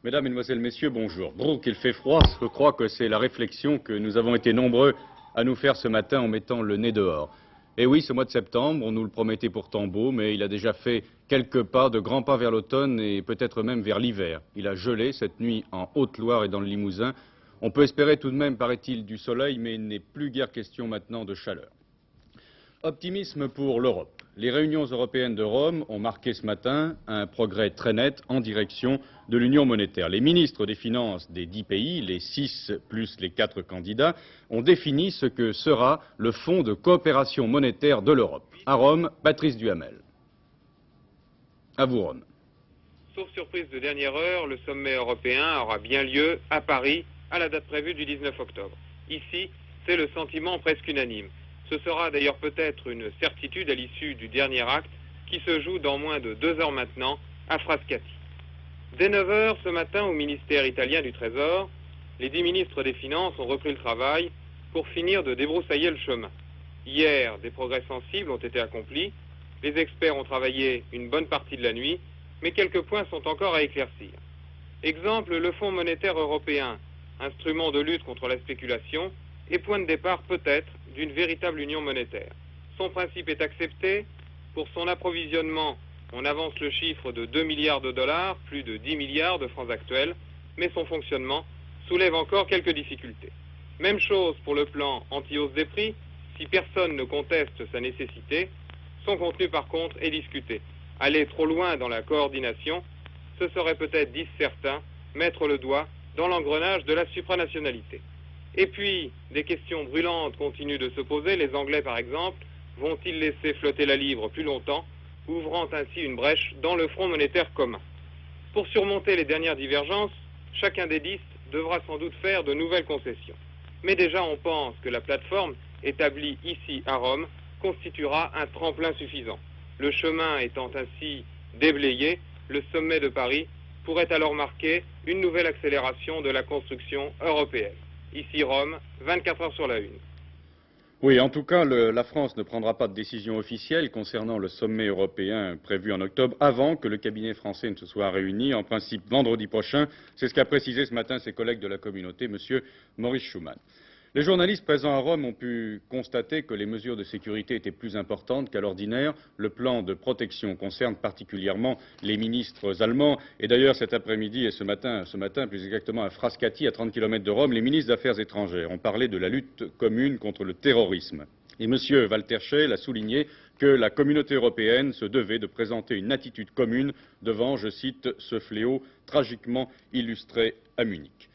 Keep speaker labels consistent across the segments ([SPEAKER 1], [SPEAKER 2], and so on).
[SPEAKER 1] Mesdames, Mesdemoiselles, Messieurs, bonjour. Brrr, qu'il fait froid, je crois que c'est la réflexion que nous avons été nombreux à nous faire ce matin en mettant le nez dehors. Et oui, ce mois de septembre, on nous le promettait pourtant beau, mais il a déjà fait quelques pas, de grands pas vers l'automne et peut-être même vers l'hiver. Il a gelé cette nuit en Haute-Loire et dans le Limousin. On peut espérer tout de même, paraît-il, du soleil, mais il n'est plus guère question maintenant de chaleur. Optimisme pour l'Europe. Les réunions européennes de Rome ont marqué ce matin un progrès très net en direction de l'union monétaire. Les ministres des Finances des 10 pays, les 6 plus les 4 candidats, ont défini ce que sera le Fonds de coopération monétaire de l'Europe. À Rome, Patrice Duhamel. À vous, Rome.
[SPEAKER 2] Sauf surprise de dernière heure, le sommet européen aura bien lieu à Paris à la date prévue du 19 octobre. Ici, c'est le sentiment presque unanime. Ce sera d'ailleurs peut-être une certitude à l'issue du dernier acte qui se joue dans moins de 2 heures maintenant à Frascati. Dès 9 heures ce matin au ministère italien du Trésor, les 10 ministres des Finances ont repris le travail pour finir de débroussailler le chemin. Hier, des progrès sensibles ont été accomplis. Les experts ont travaillé une bonne partie de la nuit, mais quelques points sont encore à éclaircir. Exemple, le Fonds monétaire européen, instrument de lutte contre la spéculation, et point de départ peut-être d'une véritable union monétaire. Son principe est accepté. Pour son approvisionnement, on avance le chiffre de 2 milliards de dollars, plus de 10 milliards de francs actuels, mais son fonctionnement soulève encore quelques difficultés. Même chose pour le plan anti-hausse des prix. Si personne ne conteste sa nécessité, son contenu par contre est discuté. Aller trop loin dans la coordination, ce serait peut-être, disent certains, mettre le doigt dans l'engrenage de la supranationalité. Et puis, des questions brûlantes continuent de se poser. Les Anglais, par exemple, vont-ils laisser flotter la livre plus longtemps, ouvrant ainsi une brèche dans le front monétaire commun? Pour surmonter les dernières divergences, chacun des 10 devra sans doute faire de nouvelles concessions. Mais déjà, on pense que la plateforme établie ici à Rome constituera un tremplin suffisant. Le chemin étant ainsi déblayé, le sommet de Paris pourrait alors marquer une nouvelle accélération de la construction européenne. Ici Rome, 24 heures sur la une.
[SPEAKER 1] Oui, en tout cas, la France ne prendra pas de décision officielle concernant le sommet européen prévu en octobre avant que le cabinet français ne se soit réuni, en principe vendredi prochain. C'est ce qu'a précisé ce matin ses collègues de la communauté, M. Maurice Schumann. Les journalistes présents à Rome ont pu constater que les mesures de sécurité étaient plus importantes qu'à l'ordinaire. Le plan de protection concerne particulièrement les ministres allemands. Et d'ailleurs, cet après-midi et ce matin, plus exactement à Frascati, à 30 km de Rome, les ministres des Affaires étrangères ont parlé de la lutte commune contre le terrorisme. Et M. Walter Scheel a souligné que la communauté européenne se devait de présenter une attitude commune devant, je cite, ce fléau tragiquement illustré à Munich.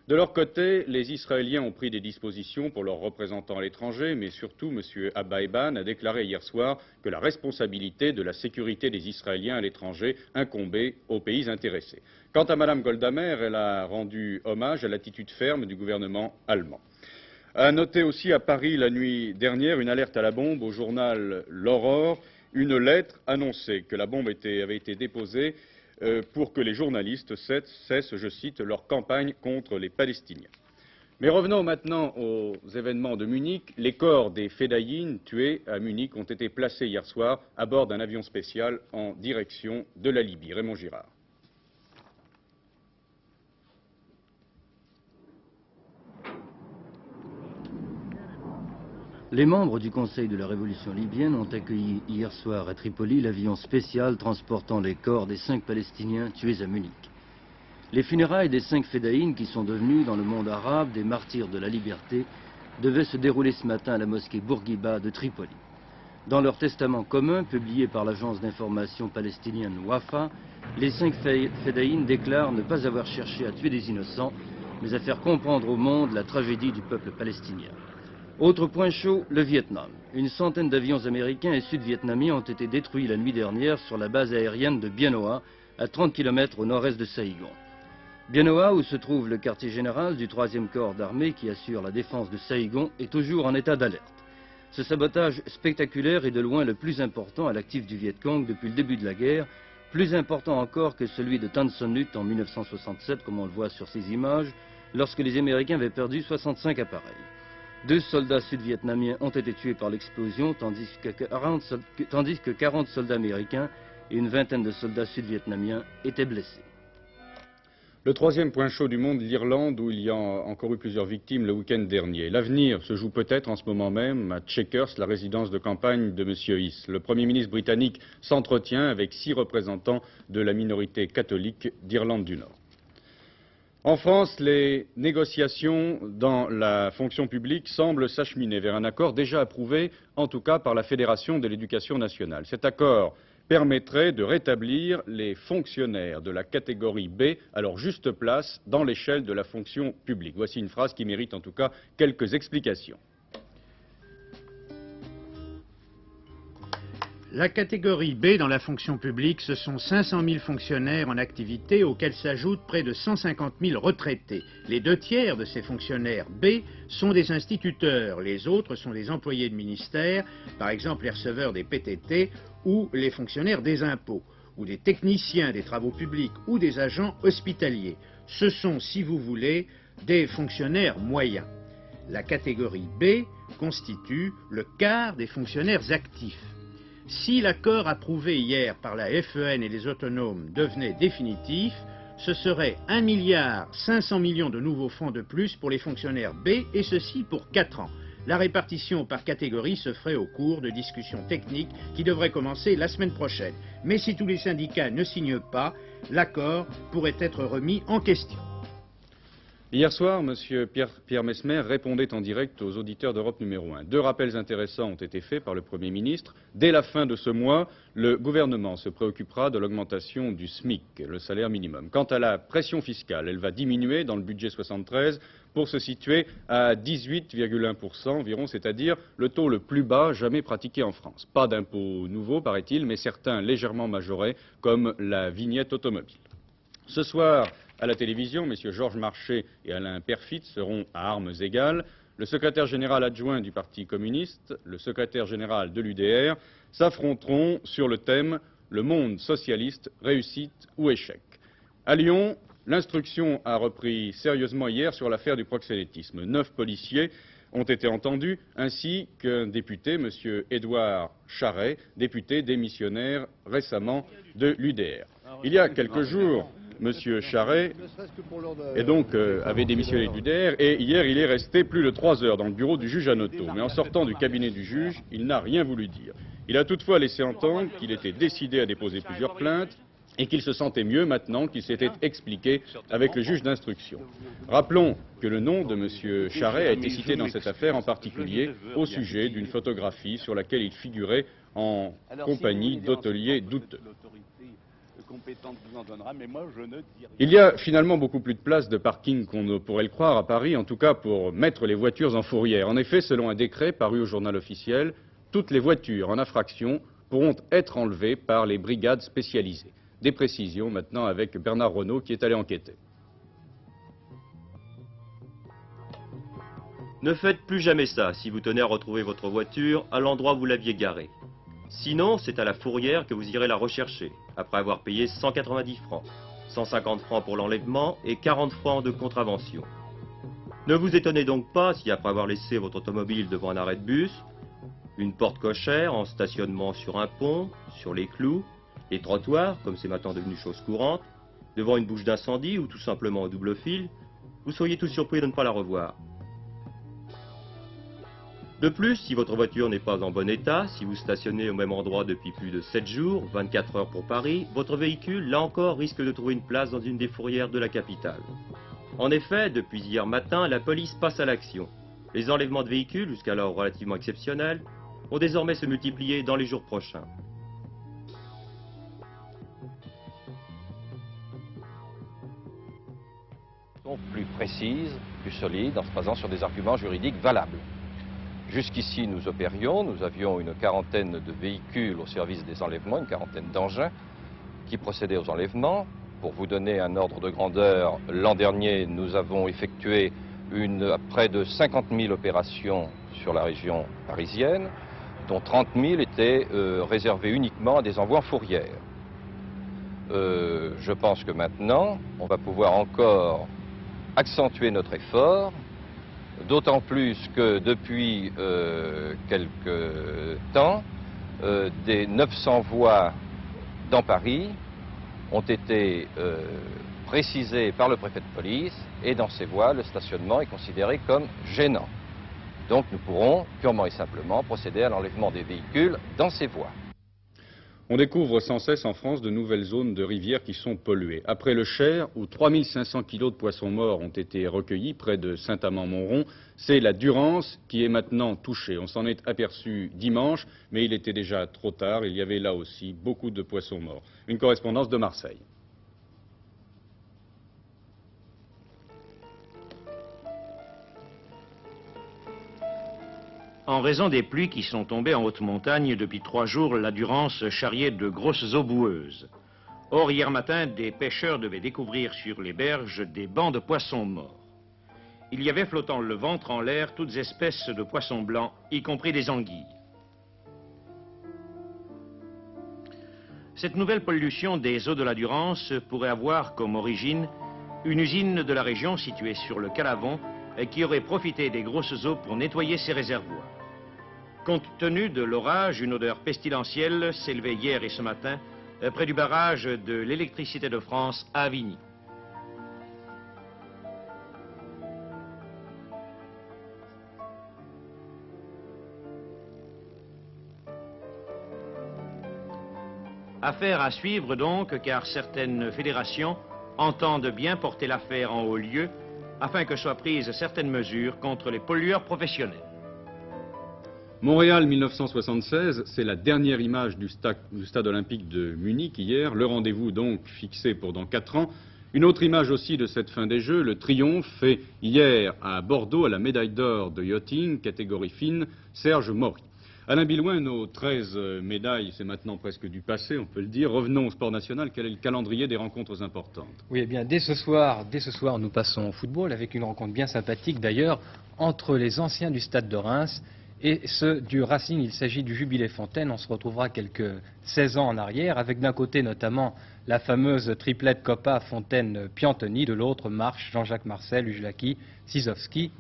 [SPEAKER 1] De leur côté, les Israéliens ont pris des dispositions pour leurs représentants à l'étranger, mais surtout, M. Abba Eban a déclaré hier soir que la responsabilité de la sécurité des Israéliens à l'étranger incombait aux pays intéressés. Quant à Mme Golda Meir, elle a rendu hommage à l'attitude ferme du gouvernement allemand. À noter aussi à Paris la nuit dernière une alerte à la bombe au journal L'Aurore, une lettre annonçait que la bombe avait été déposée pour que les journalistes cessent, je cite, leur campagne contre les Palestiniens. Mais revenons maintenant aux événements de Munich. Les corps des Fedayines tués à Munich ont été placés hier soir à bord d'un avion spécial en direction de la Libye. Raymond Girard.
[SPEAKER 3] Les membres du Conseil de la Révolution libyenne ont accueilli hier soir à Tripoli l'avion spécial transportant les corps des 5 Palestiniens tués à Munich. Les funérailles des 5 Fedayines, qui sont devenus dans le monde arabe des martyrs de la liberté, devaient se dérouler ce matin à la mosquée Bourguiba de Tripoli. Dans leur testament commun, publié par l'agence d'information palestinienne Wafa, les 5 Fedayines déclarent ne pas avoir cherché à tuer des innocents, mais à faire comprendre au monde la tragédie du peuple palestinien. Autre point chaud, le Vietnam. Une centaine d'avions américains et sud-vietnamiens ont été détruits la nuit dernière sur la base aérienne de Bien Hoa, à 30 km au nord-est de Saïgon. Bien Hoa, où se trouve le quartier général du 3e corps d'armée qui assure la défense de Saïgon, est toujours en état d'alerte. Ce sabotage spectaculaire est de loin le plus important à l'actif du Viet Cong depuis le début de la guerre, plus important encore que celui de Tan Son Nhut en 1967, comme on le voit sur ces images, lorsque les Américains avaient perdu 65 appareils. 2 soldats sud-vietnamiens ont été tués par l'explosion, tandis que 40 soldats américains et une vingtaine de soldats sud-vietnamiens étaient blessés.
[SPEAKER 1] Le troisième point chaud du monde, l'Irlande, où il y a encore eu plusieurs victimes le week-end dernier. L'avenir se joue peut-être en ce moment même à Chequers, la résidence de campagne de M. Hiss. Le Premier ministre britannique s'entretient avec 6 représentants de la minorité catholique d'Irlande du Nord. En France, les négociations dans la fonction publique semblent s'acheminer vers un accord déjà approuvé, en tout cas par la Fédération de l'éducation nationale. Cet accord permettrait de rétablir les fonctionnaires de la catégorie B à leur juste place dans l'échelle de la fonction publique. Voici une phrase qui mérite en tout cas quelques explications.
[SPEAKER 4] La catégorie B dans la fonction publique, ce sont 500 000 fonctionnaires en activité auxquels s'ajoutent près de 150 000 retraités. Les 2/3 de ces fonctionnaires B sont des instituteurs, les autres sont des employés de ministère, par exemple les receveurs des PTT ou les fonctionnaires des impôts, ou des techniciens des travaux publics ou des agents hospitaliers. Ce sont, si vous voulez, des fonctionnaires moyens. La catégorie B constitue le quart des fonctionnaires actifs. Si l'accord approuvé hier par la FEN et les autonomes devenait définitif, ce serait 1,5 milliard de nouveaux fonds de plus pour les fonctionnaires B, et ceci pour 4 ans. La répartition par catégorie se ferait au cours de discussions techniques qui devraient commencer la semaine prochaine. Mais si tous les syndicats ne signent pas, l'accord pourrait être remis en question.
[SPEAKER 1] Hier soir, M. Pierre Messmer répondait en direct aux auditeurs d'Europe numéro 1. 2 rappels intéressants ont été faits par le Premier ministre. Dès la fin de ce mois, le gouvernement se préoccupera de l'augmentation du SMIC, le salaire minimum. Quant à la pression fiscale, elle va diminuer dans le budget 73 pour se situer à 18,1% environ, c'est-à-dire le taux le plus bas jamais pratiqué en France. Pas d'impôts nouveaux, paraît-il, mais certains légèrement majorés, comme la vignette automobile. Ce soir, à la télévision, M. Georges Marchais et Alain Peyrefitte seront à armes égales. Le secrétaire général adjoint du Parti communiste, le secrétaire général de l'UDR, s'affronteront sur le thème « Le monde socialiste, réussite ou échec ». À Lyon, l'instruction a repris sérieusement hier sur l'affaire du proxénétisme. 9 policiers ont été entendus, ainsi qu'un député, M. Édouard Charret, député démissionnaire récemment de l'UDR. Il y a quelques jours, M. Charret avait démissionné de l'UDR et hier il est resté plus de 3 heures dans le bureau du juge Hanoteau. Mais en sortant du cabinet du juge, il n'a rien voulu dire. Il a toutefois laissé entendre qu'il était décidé à déposer plusieurs plaintes et qu'il se sentait mieux maintenant qu'il s'était expliqué avec le juge d'instruction. Rappelons que le nom de M. Charret a été cité dans cette affaire, en particulier au sujet d'une photographie sur laquelle il figurait en compagnie d'hôteliers douteux. Il y a finalement beaucoup plus de places de parking qu'on ne pourrait le croire à Paris, en tout cas pour mettre les voitures en fourrière. En effet, selon un décret paru au journal officiel, toutes les voitures en infraction pourront être enlevées par les brigades spécialisées. Des précisions maintenant avec Bernard Renault qui est allé enquêter.
[SPEAKER 5] Ne faites plus jamais ça si vous tenez à retrouver votre voiture à l'endroit où vous l'aviez garée. Sinon, c'est à la fourrière que vous irez la rechercher, après avoir payé 190 francs, 150 francs pour l'enlèvement et 40 francs de contravention. Ne vous étonnez donc pas si, après avoir laissé votre automobile devant un arrêt de bus, une porte cochère en stationnement sur un pont, sur les clous, les trottoirs, comme c'est maintenant devenu chose courante, devant une bouche d'incendie ou tout simplement au double fil, vous seriez tout surpris de ne pas la revoir. De plus, si votre voiture n'est pas en bon état, si vous stationnez au même endroit depuis plus de 7 jours, 24 heures pour Paris, votre véhicule, là encore, risque de trouver une place dans une des fourrières de la capitale. En effet, depuis hier matin, la police passe à l'action. Les enlèvements de véhicules, jusqu'alors relativement exceptionnels, vont désormais se multiplier dans les jours prochains.
[SPEAKER 6] Plus précise, plus solide, en se basant sur des arguments juridiques valables. Jusqu'ici, nous opérions, nous avions une quarantaine de véhicules au service des enlèvements, une quarantaine d'engins qui procédaient aux enlèvements. Pour vous donner un ordre de grandeur, l'an dernier, nous avons effectué près de 50 000 opérations sur la région parisienne, dont 30 000 étaient réservées uniquement à des envois en fourrière. Je pense que maintenant, on va pouvoir encore accentuer notre effort, d'autant plus que depuis quelque temps, des 900 voies dans Paris ont été précisées par le préfet de police, et dans ces voies, le stationnement est considéré comme gênant. Donc nous pourrons purement et simplement procéder à l'enlèvement des véhicules dans ces voies.
[SPEAKER 1] On découvre sans cesse en France de nouvelles zones de rivières qui sont polluées. Après le Cher, où 3500 kilos de poissons morts ont été recueillis près de Saint-Amand-Montrond, c'est la Durance qui est maintenant touchée. On s'en est aperçu dimanche, mais il était déjà trop tard. Il y avait là aussi beaucoup de poissons morts. Une correspondance de Marseille.
[SPEAKER 4] En raison des pluies qui sont tombées en haute montagne depuis 3 jours, la Durance charriait de grosses eaux boueuses. Or, hier matin, des pêcheurs devaient découvrir sur les berges des bancs de poissons morts. Il y avait flottant le ventre en l'air toutes espèces de poissons blancs, y compris des anguilles. Cette nouvelle pollution des eaux de la Durance pourrait avoir comme origine une usine de la région située sur le Calavon qui aurait profité des grosses eaux pour nettoyer ses réservoirs. Compte tenu de l'orage, une odeur pestilentielle s'élevait hier et ce matin près du barrage de l'électricité de France à Avigny. Affaire à suivre donc, car certaines fédérations entendent bien porter l'affaire en haut lieu afin que soient prises certaines mesures contre les pollueurs professionnels.
[SPEAKER 1] Montréal 1976, c'est la dernière image du stade olympique de Munich hier, le rendez-vous donc fixé pour dans 4 ans. Une autre image aussi de cette fin des Jeux, le triomphe fait hier à Bordeaux à la médaille d'or de yachting, catégorie fine, Serge Maury. Alain Bilouin, nos 13 médailles, c'est maintenant presque du passé, on peut le dire. Revenons au sport national, quel est le calendrier des rencontres importantes?
[SPEAKER 7] Oui, eh bien, dès ce soir, nous passons au football avec une rencontre bien sympathique d'ailleurs entre les anciens du stade de Reims et ceux du Racing. Il s'agit du Jubilé Fontaine. On se retrouvera quelques 16 ans en arrière avec d'un côté notamment la fameuse triplette Coppa Fontaine-Piantoni, de l'autre Marche, Jean-Jacques Marcel, Ujlaki, Sizowski.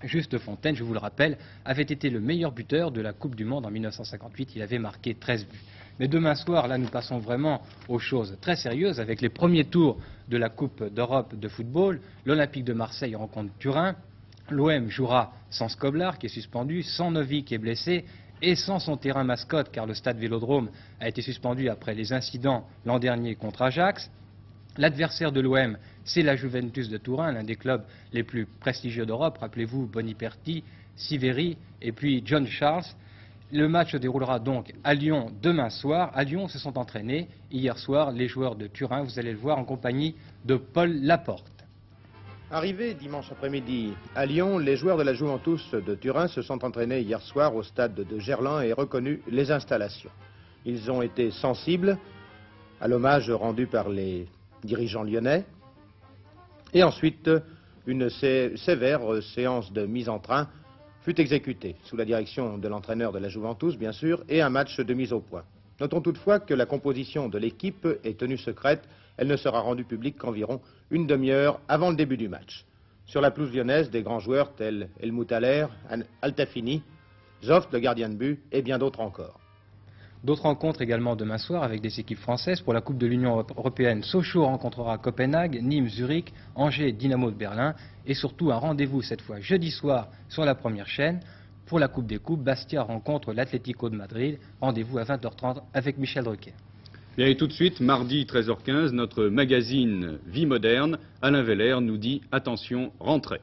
[SPEAKER 7] Juste Fontaine, je vous le rappelle, avait été le meilleur buteur de la Coupe du Monde en 1958. Il avait marqué 13 buts. Mais demain soir, là, nous passons vraiment aux choses très sérieuses avec les premiers tours de la Coupe d'Europe de football. L'Olympique de Marseille rencontre Turin. L'OM jouera sans Skoblar, qui est suspendu, sans Novi, qui est blessé, et sans son terrain mascotte, car le stade Vélodrome a été suspendu après les incidents l'an dernier contre Ajax. L'adversaire de l'OM, c'est la Juventus de Turin, l'un des clubs les plus prestigieux d'Europe. Rappelez-vous Boniperti, Siveri et puis John Charles. Le match se déroulera donc à Lyon demain soir. À Lyon se sont entraînés hier soir les joueurs de Turin. Vous allez le voir en compagnie de Paul Laporte.
[SPEAKER 8] Arrivés dimanche après-midi à Lyon, les joueurs de la Juventus de Turin se sont entraînés hier soir au stade de Gerland et reconnu les installations. Ils ont été sensibles à l'hommage rendu par les dirigeants lyonnais. Et ensuite, une sévère séance de mise en train fut exécutée, sous la direction de l'entraîneur de la Juventus, bien sûr, et un match de mise au point. Notons toutefois que la composition de l'équipe est tenue secrète. Elle ne sera rendue publique qu'environ une demi-heure avant le début du match. Sur la pelouse lyonnaise, des grands joueurs tels Helmut Haller, Altafini, Zoft, le gardien de but, et bien d'autres encore.
[SPEAKER 7] D'autres rencontres également demain soir avec des équipes françaises. Pour la Coupe de l'Union européenne, Sochaux rencontrera Copenhague, Nîmes, Zurich, Angers, Dynamo de Berlin. Et surtout un rendez-vous cette fois jeudi soir sur la première chaîne. Pour la Coupe des Coupes, Bastia rencontre l'Atlético de Madrid. Rendez-vous à 20h30 avec Michel Drucker.
[SPEAKER 1] Bien, et tout de suite, mardi 13h15, notre magazine Vie moderne, Alain Veller nous dit « Attention, rentrez ».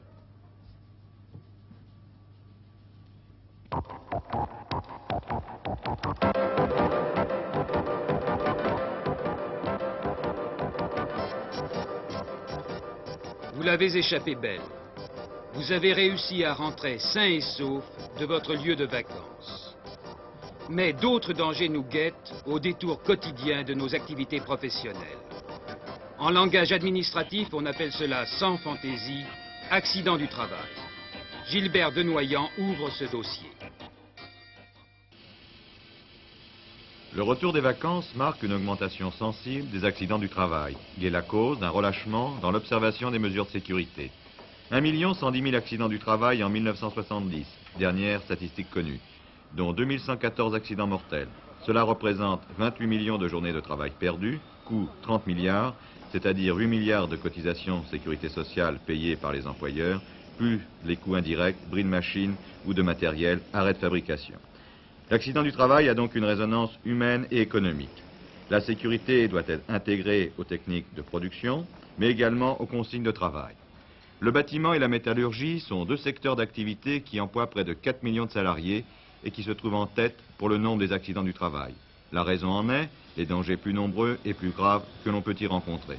[SPEAKER 9] Vous l'avez échappé belle. Vous avez réussi à rentrer sain et sauf de votre lieu de vacances. Mais d'autres dangers nous guettent au détour quotidien de nos activités professionnelles. En langage administratif, on appelle cela sans fantaisie, accident du travail. Gilbert Denoyant ouvre ce dossier.
[SPEAKER 10] Le retour des vacances marque une augmentation sensible des accidents du travail. Il est la cause d'un relâchement dans l'observation des mesures de sécurité. 1 110 000 accidents du travail en 1970, dernière statistique connue, dont 2114 accidents mortels. Cela représente 28 millions de journées de travail perdues, coût 30 milliards, c'est-à-dire 8 milliards de cotisations sécurité sociale payées par les employeurs, plus les coûts indirects, bris de machines ou de matériel, arrêt de fabrication. L'accident du travail a donc une résonance humaine et économique. La sécurité doit être intégrée aux techniques de production, mais également aux consignes de travail. Le bâtiment et la métallurgie sont deux secteurs d'activité qui emploient près de 4 millions de salariés et qui se trouvent en tête pour le nombre des accidents du travail. La raison en est les dangers plus nombreux et plus graves que l'on peut y rencontrer.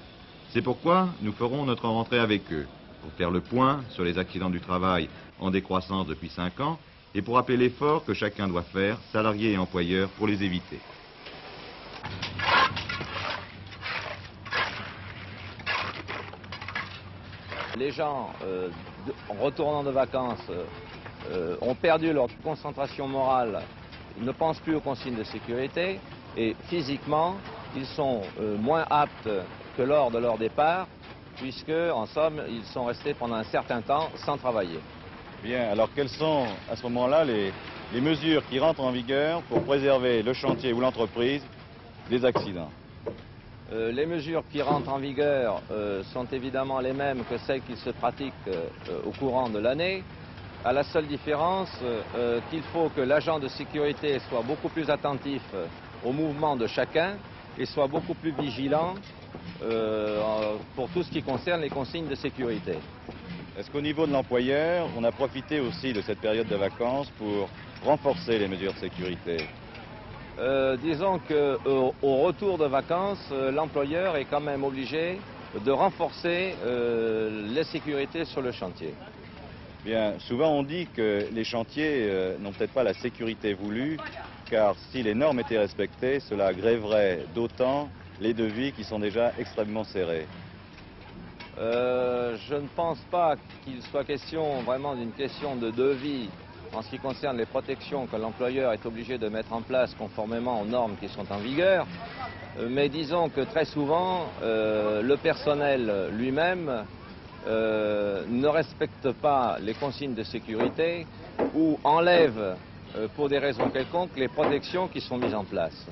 [SPEAKER 10] C'est pourquoi nous ferons notre rentrée avec eux, pour faire le point sur les accidents du travail en décroissance depuis 5 ans et pour rappeler l'effort que chacun doit faire, salariés et employeurs, pour les éviter.
[SPEAKER 6] Les gens, en retournant de vacances, ont perdu leur concentration morale, ils ne pensent plus aux consignes de sécurité et physiquement, ils sont moins aptes que lors de leur départ, puisque, en somme, ils sont restés pendant un certain temps sans travailler.
[SPEAKER 11] Bien, alors quelles sont à ce moment-là les mesures qui rentrent en vigueur pour préserver le chantier ou l'entreprise des accidents?
[SPEAKER 6] Les mesures qui rentrent en vigueur sont évidemment les mêmes que celles qui se pratiquent au courant de l'année, à la seule différence qu'il faut que l'agent de sécurité soit beaucoup plus attentif au mouvement de chacun et soit beaucoup plus vigilant pour tout ce qui concerne les consignes de sécurité.
[SPEAKER 11] Est-ce qu'au niveau de l'employeur, on a profité aussi de cette période de vacances pour renforcer les mesures de sécurité?
[SPEAKER 6] Disons qu'au retour de vacances, l'employeur est quand même obligé de renforcer les sécurités sur le chantier.
[SPEAKER 11] Bien, souvent on dit que les chantiers n'ont peut-être pas la sécurité voulue, car si les normes étaient respectées, cela grèverait d'autant les devis qui sont déjà extrêmement serrés.
[SPEAKER 6] Je ne pense pas qu'il soit question vraiment d'une question de devis en ce qui concerne les protections que l'employeur est obligé de mettre en place conformément aux normes qui sont en vigueur. Mais disons que très souvent, le personnel lui-même ne respecte pas les consignes de sécurité ou enlève pour des raisons quelconques les protections qui sont mises en place.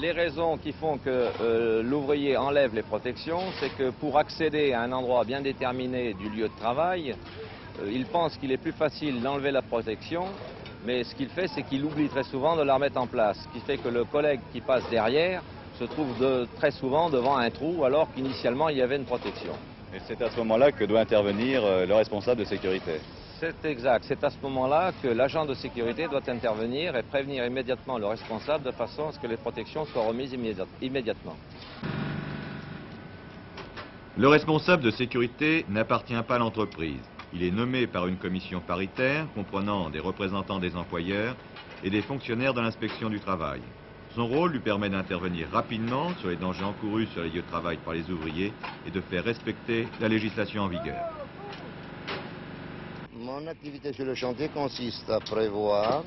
[SPEAKER 6] Les raisons qui font que l'ouvrier enlève les protections, c'est que pour accéder à un endroit bien déterminé du lieu de travail, il pense qu'il est plus facile d'enlever la protection, mais ce qu'il fait, c'est qu'il oublie très souvent de la remettre en place, ce qui fait que le collègue qui passe derrière se trouve très souvent devant un trou alors qu'initialement il y avait une protection.
[SPEAKER 11] Et c'est à ce moment-là que doit intervenir le responsable de sécurité.
[SPEAKER 6] C'est exact. C'est à ce moment-là que l'agent de sécurité doit intervenir et prévenir immédiatement le responsable de façon à ce que les protections soient remises immédiatement.
[SPEAKER 10] Le responsable de sécurité n'appartient pas à l'entreprise. Il est nommé par une commission paritaire comprenant des représentants des employeurs et des fonctionnaires de l'inspection du travail. Son rôle lui permet d'intervenir rapidement sur les dangers encourus sur les lieux de travail par les ouvriers et de faire respecter la législation en vigueur.
[SPEAKER 12] Mon activité sur le chantier consiste à prévoir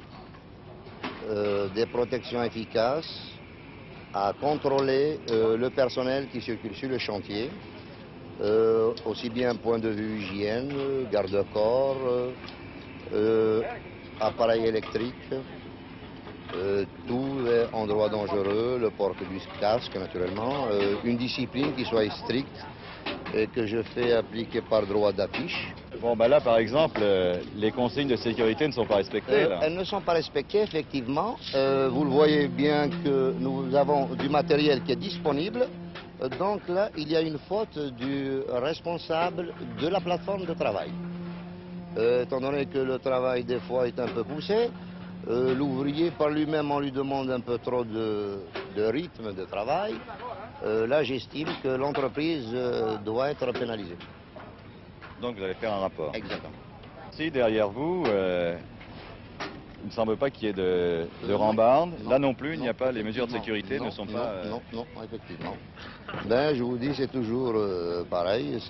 [SPEAKER 12] des protections efficaces, à contrôler le personnel qui circule sur le chantier, aussi bien point de vue hygiène, garde-corps, appareil électrique, tout est endroit dangereux, le port du casque naturellement, une discipline qui soit stricte et que je fais appliquer par droit d'affiche.
[SPEAKER 11] Bon, ben là, par exemple, les consignes de sécurité ne sont pas respectées. Là.
[SPEAKER 12] Elles ne sont pas respectées, effectivement. Vous le voyez bien que nous avons du matériel qui est disponible. Donc là, il y a une faute du responsable de la plateforme de travail. Étant donné que le travail, des fois, est un peu poussé, l'ouvrier, par lui-même, on lui demande un peu trop de rythme de travail. Là, j'estime que l'entreprise doit être pénalisée.
[SPEAKER 11] Donc vous allez faire un rapport.
[SPEAKER 12] Exactement.
[SPEAKER 11] Si derrière vous, il ne me semble pas qu'il y ait de rambarde. Là non plus, il n'y a pas, les mesures de sécurité ne sont pas...
[SPEAKER 12] Non, effectivement. Ben, je vous dis, c'est toujours pareil.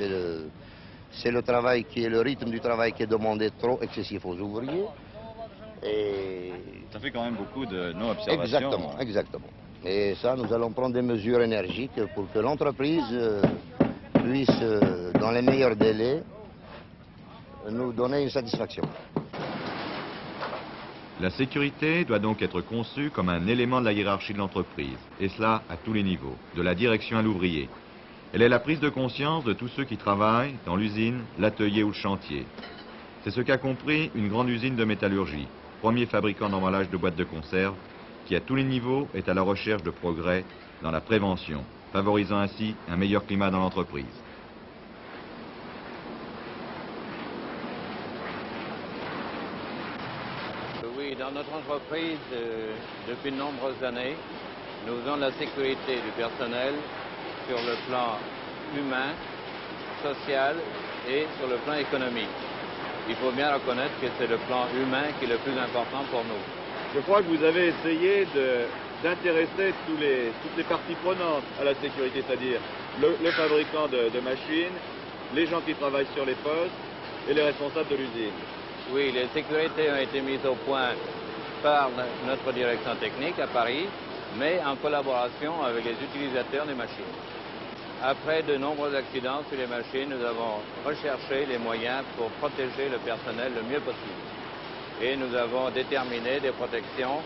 [SPEAKER 12] C'est le travail qui est, le rythme du travail qui est demandé trop excessif aux ouvriers. Et...
[SPEAKER 11] Ça fait quand même beaucoup de non-observation.
[SPEAKER 12] Exactement. Et ça, nous allons prendre des mesures énergiques pour que l'entreprise puisse, dans les meilleurs délais, nous donner une satisfaction.
[SPEAKER 10] La sécurité doit donc être conçue comme un élément de la hiérarchie de l'entreprise, et cela à tous les niveaux, de la direction à l'ouvrier. Elle est la prise de conscience de tous ceux qui travaillent dans l'usine, l'atelier ou le chantier. C'est ce qu'a compris une grande usine de métallurgie, premier fabricant d'emballage de boîtes de conserve, qui à tous les niveaux est à la recherche de progrès dans la prévention, favorisant ainsi un meilleur climat dans l'entreprise.
[SPEAKER 13] Oui, dans notre entreprise, depuis de nombreuses années, nous faisons de la sécurité du personnel sur le plan humain, social et sur le plan économique. Il faut bien reconnaître que c'est le plan humain qui est le plus important pour nous.
[SPEAKER 11] Je crois que vous avez essayé d'intéresser toutes les parties prenantes à la sécurité, c'est-à-dire le fabricant de machines, les gens qui travaillent sur les postes et les responsables de l'usine.
[SPEAKER 13] Oui, les sécurités ont été mises au point par notre direction technique à Paris, mais en collaboration avec les utilisateurs des machines. Après de nombreux accidents sur les machines, nous avons recherché les moyens pour protéger le personnel le mieux possible. Et nous avons déterminé des protections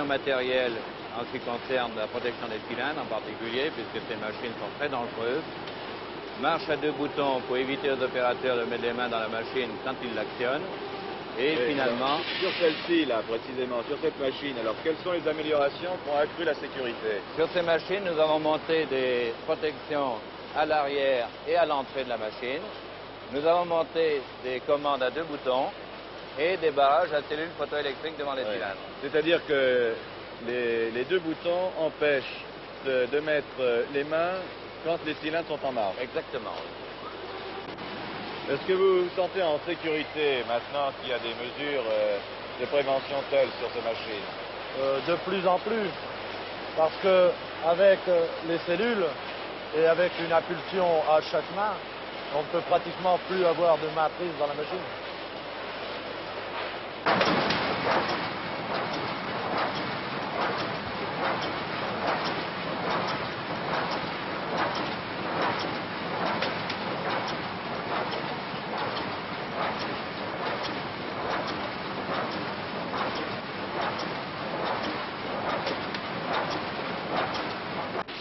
[SPEAKER 13] matérielles en ce qui concerne la protection des cylindres en particulier, puisque ces machines sont très dangereuses. Marche à 2 boutons pour éviter aux opérateurs de mettre les mains dans la machine quand ils l'actionnent. Et finalement...
[SPEAKER 11] Alors, sur celle-ci, là, précisément, sur cette machine, alors quelles sont les améliorations qui ont accru la sécurité?
[SPEAKER 13] Sur ces machines, nous avons monté des protections à l'arrière et à l'entrée de la machine. Nous avons monté des commandes à 2 boutons et des barrages à cellules photoélectriques devant les cylindres.
[SPEAKER 11] C'est-à-dire que les 2 boutons empêchent de mettre les mains quand les cylindres sont en marche.
[SPEAKER 13] Exactement.
[SPEAKER 11] Est-ce que vous vous sentez en sécurité maintenant qu'il y a des mesures de prévention telles sur ces machines?
[SPEAKER 14] De plus en plus, parce que avec les cellules et avec une impulsion à chaque main, on ne peut pratiquement plus avoir de main prise dans la machine.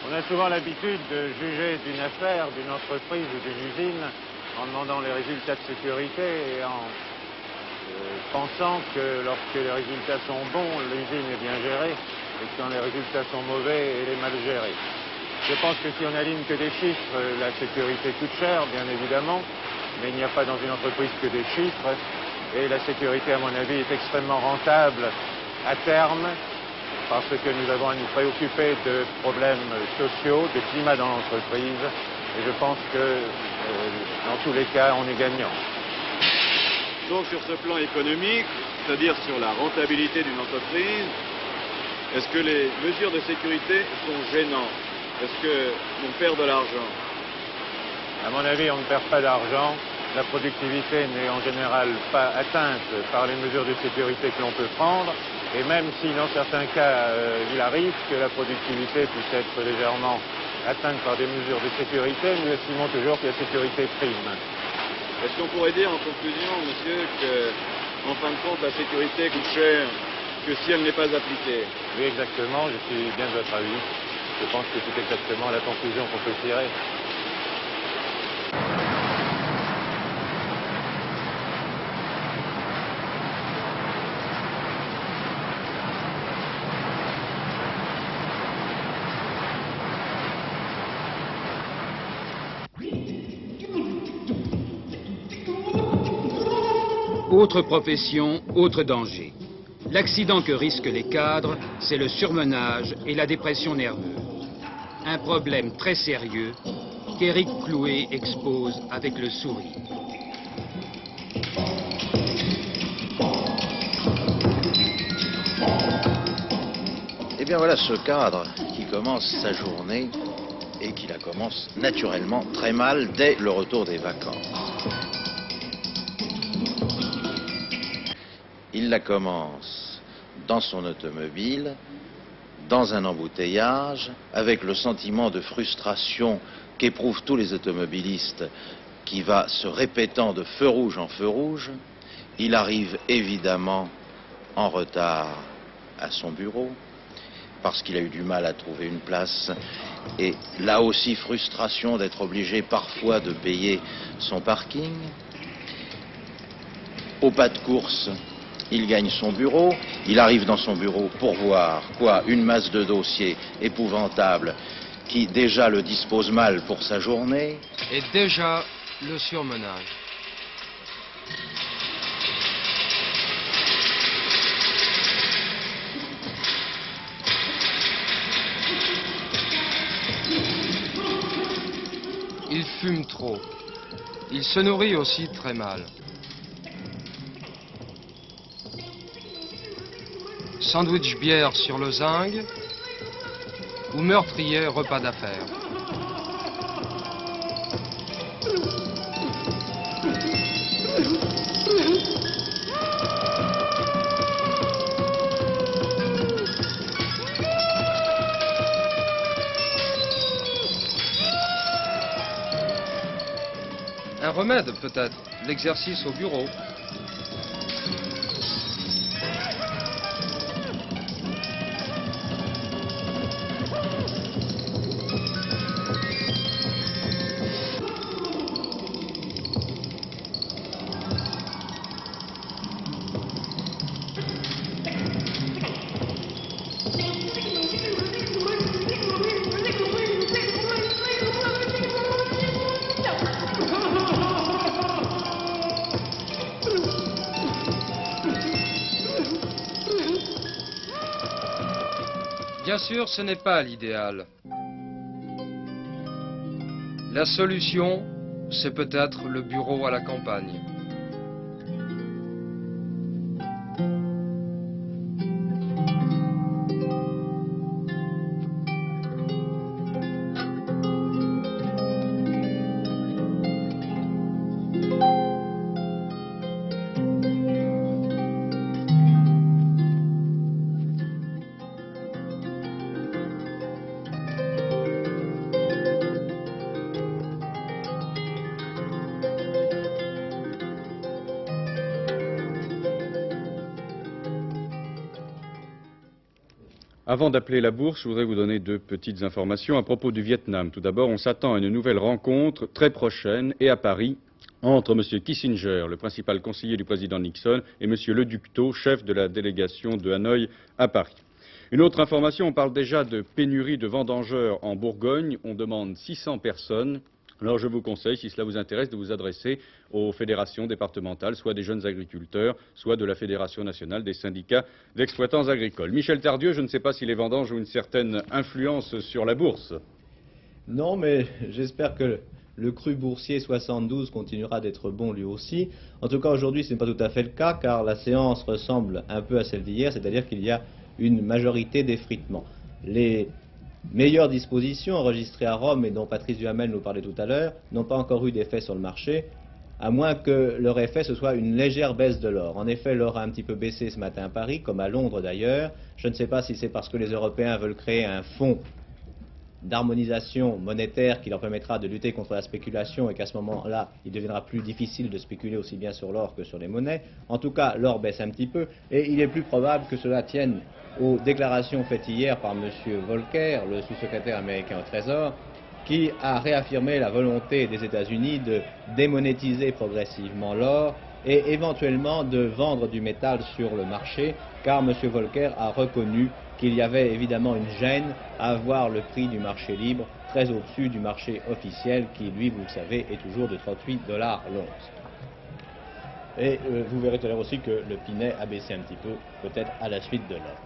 [SPEAKER 8] On a souvent l'habitude de juger d'une affaire, d'une entreprise ou d'une usine en demandant les résultats de sécurité et en pensant que lorsque les résultats sont bons, l'usine est bien gérée et que quand les résultats sont mauvais, elle est mal gérée. Je pense que si on n'aligne que des chiffres, la sécurité coûte cher, bien évidemment, mais il n'y a pas dans une entreprise que des chiffres et la sécurité, à mon avis, est extrêmement rentable à terme, parce que nous avons à nous préoccuper de problèmes sociaux, de climat dans l'entreprise, et je pense que dans tous les cas, on est gagnant.
[SPEAKER 11] Donc sur ce plan économique, c'est-à-dire sur la rentabilité d'une entreprise, est-ce que les mesures de sécurité sont gênantes? Est-ce qu'on perd de l'argent?
[SPEAKER 8] À mon avis, on ne perd pas d'argent. La productivité n'est en général pas atteinte par les mesures de sécurité que l'on peut prendre. Et même si dans certains cas, il arrive que la productivité puisse être légèrement atteinte par des mesures de sécurité, nous estimons toujours que la sécurité prime.
[SPEAKER 11] Est-ce qu'on pourrait dire en conclusion, monsieur, qu'en fin de compte, la sécurité coûte cher que si elle n'est pas appliquée?
[SPEAKER 8] Oui, exactement, je suis bien de votre avis. Je pense que c'est exactement la conclusion qu'on peut tirer.
[SPEAKER 9] Autre profession, autre danger. L'accident que risquent les cadres, c'est le surmenage et la dépression nerveuse. Un problème très sérieux qu'Éric Clouet expose avec le sourire.
[SPEAKER 15] Eh bien voilà ce cadre qui commence sa journée et qui la commence naturellement très mal dès le retour des vacances. Il la commence dans son automobile, dans un embouteillage, avec le sentiment de frustration qu'éprouvent tous les automobilistes qui va se répétant de feu rouge en feu rouge. Il arrive évidemment en retard à son bureau, parce qu'il a eu du mal à trouver une place. Et là aussi, frustration d'être obligé parfois de payer son parking. Au pas de course, il gagne son bureau. Il arrive dans son bureau pour voir, quoi, une masse de dossiers épouvantables qui déjà le dispose mal pour sa journée.
[SPEAKER 16] Et déjà le surmenage. Il fume trop. Il se nourrit aussi très mal. Sandwich bière sur le zinc ou meurtrier repas d'affaires. Un remède peut-être, l'exercice au bureau. Bien sûr, ce n'est pas l'idéal. La solution, c'est peut-être le bureau à la campagne.
[SPEAKER 1] Avant d'appeler la bourse, je voudrais vous donner deux petites informations à propos du Vietnam. Tout d'abord, on s'attend à une nouvelle rencontre très prochaine et à Paris entre M. Kissinger, le principal conseiller du président Nixon, et M. Le Ducteau, chef de la délégation de Hanoï à Paris. Une autre information, on parle déjà de pénurie de vendangeurs en Bourgogne. On demande 600 personnes. Alors je vous conseille, si cela vous intéresse, de vous adresser aux fédérations départementales, soit des jeunes agriculteurs, soit de la Fédération nationale des syndicats d'exploitants agricoles. Michel Tardieu, je ne sais pas si les vendanges ont une certaine influence sur la bourse.
[SPEAKER 17] Non, mais j'espère que le cru boursier 72 continuera d'être bon lui aussi. En tout cas, aujourd'hui, ce n'est pas tout à fait le cas, car la séance ressemble un peu à celle d'hier, c'est-à-dire qu'il y a une majorité d'effritement. Les meilleures dispositions enregistrées à Rome et dont Patrice Duhamel nous parlait tout à l'heure n'ont pas encore eu d'effet sur le marché, à moins que leur effet ce soit une légère baisse de l'or. En effet, l'or a un petit peu baissé ce matin à Paris, comme à Londres d'ailleurs. Je ne sais pas si c'est parce que les Européens veulent créer un fonds d'harmonisation monétaire qui leur permettra de lutter contre la spéculation et qu'à ce moment-là, il deviendra plus difficile de spéculer aussi bien sur l'or que sur les monnaies. En tout cas, l'or baisse un petit peu et il est plus probable que cela tienne aux déclarations faites hier par M. Volcker, le sous-secrétaire américain au Trésor, qui a réaffirmé la volonté des États-Unis de démonétiser progressivement l'or et éventuellement de vendre du métal sur le marché, car M. Volcker a reconnu qu'il y avait évidemment une gêne à voir le prix du marché libre très au-dessus du marché officiel qui, lui, vous le savez, est toujours de 38$ l'once. Et vous verrez tout à l'heure aussi que le Pinet a baissé un petit peu, peut-être à la suite de l'or.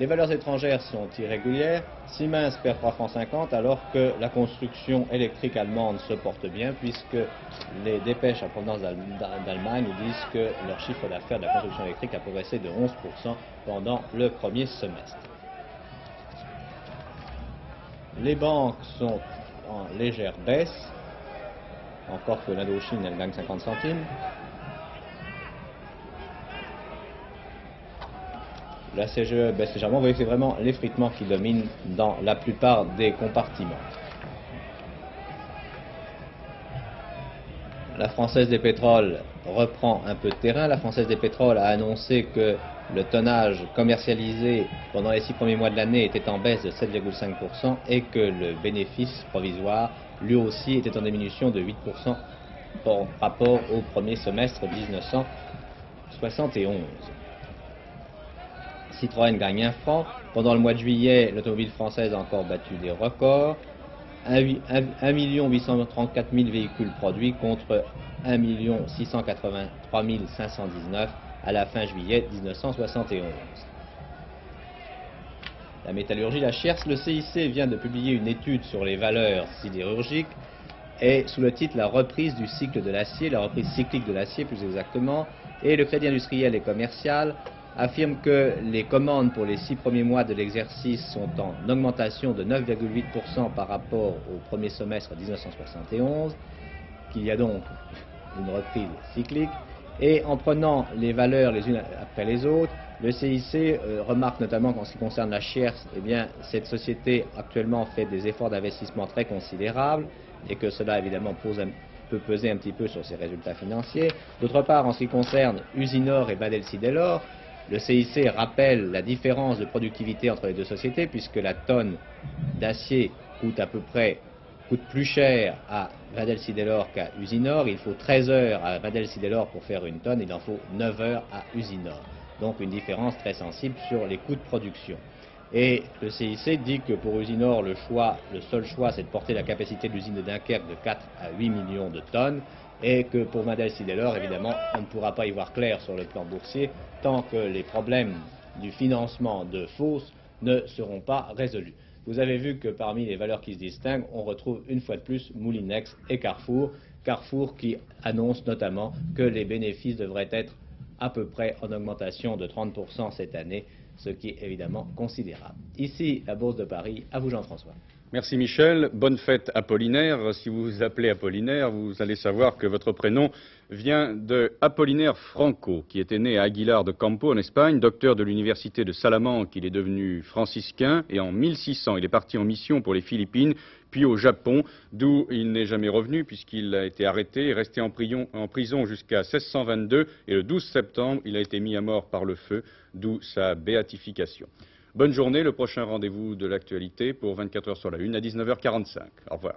[SPEAKER 17] Les valeurs étrangères sont irrégulières. Siemens perd 3,50 francs alors que la construction électrique allemande se porte bien puisque les dépêches à provenance d'Allemagne nous disent que leur chiffre d'affaires de la construction électrique a progressé de 11% pendant le premier semestre. Les banques sont en légère baisse, encore que l'Indochine elle gagne 50 centimes. La CGE baisse légèrement. Vous voyez que c'est vraiment l'effritement qui domine dans la plupart des compartiments. La Française des Pétroles reprend un peu de terrain. La Française des Pétroles a annoncé que le tonnage commercialisé pendant les 6 premiers mois de l'année était en baisse de 7,5% et que le bénéfice provisoire, lui aussi, était en diminution de 8% par rapport au premier semestre 1971. Citroën gagne 1 franc. Pendant le mois de juillet, l'automobile française a encore battu des records. 1 834 000 véhicules produits contre 1 683 519 à la fin juillet 1971. La métallurgie, la Scherz, le CIC vient de publier une étude sur les valeurs sidérurgiques et sous le titre « La reprise du cycle de l'acier », la reprise cyclique de l'acier plus exactement, et le Crédit industriel et commercial affirme que les commandes pour les 6 premiers mois de l'exercice sont en augmentation de 9,8% par rapport au premier semestre 1971, qu'il y a donc une reprise cyclique. Et en prenant les valeurs les unes après les autres, le CIC remarque notamment qu'en ce qui concerne la Scherz, eh bien, cette société actuellement fait des efforts d'investissement très considérables et que cela évidemment peut peser un petit peu sur ses résultats financiers. D'autre part, en ce qui concerne Usinor et Badel-Siddelor, le CIC rappelle la différence de productivité entre les deux sociétés puisque la tonne d'acier coûte plus cher à Badel-Siddelor qu'à Usinor. Il faut 13 heures à Badel-Siddelor pour faire une tonne, il en faut 9 heures à Usinor. Donc une différence très sensible sur les coûts de production. Et le CIC dit que pour Usinor, le seul choix, c'est de porter la capacité de l'usine de Dunkerque de 4 à 8 millions de tonnes, et que pour Badel-Siddelor, évidemment, on ne pourra pas y voir clair sur le plan boursier tant que les problèmes du financement de Fos ne seront pas résolus. Vous avez vu que parmi les valeurs qui se distinguent, on retrouve une fois de plus Moulinex et Carrefour. Carrefour qui annonce notamment que les bénéfices devraient être à peu près en augmentation de 30% cette année, ce qui est évidemment considérable. Ici, la Bourse de Paris. À vous, Jean-François.
[SPEAKER 1] Merci Michel. Bonne fête Apollinaire. Si vous vous appelez Apollinaire, vous allez savoir que votre prénom vient de Apollinaire Franco, qui était né à Aguilar de Campo en Espagne, docteur de l'université de Salamanque. Il est devenu franciscain et en 1600, il est parti en mission pour les Philippines, puis au Japon, d'où il n'est jamais revenu puisqu'il a été arrêté et resté en prison jusqu'à 1622 et le 12 septembre, il a été mis à mort par le feu, d'où sa béatification. Bonne journée, le prochain rendez-vous de l'actualité pour 24 heures sur la Une à 19h45. Au revoir.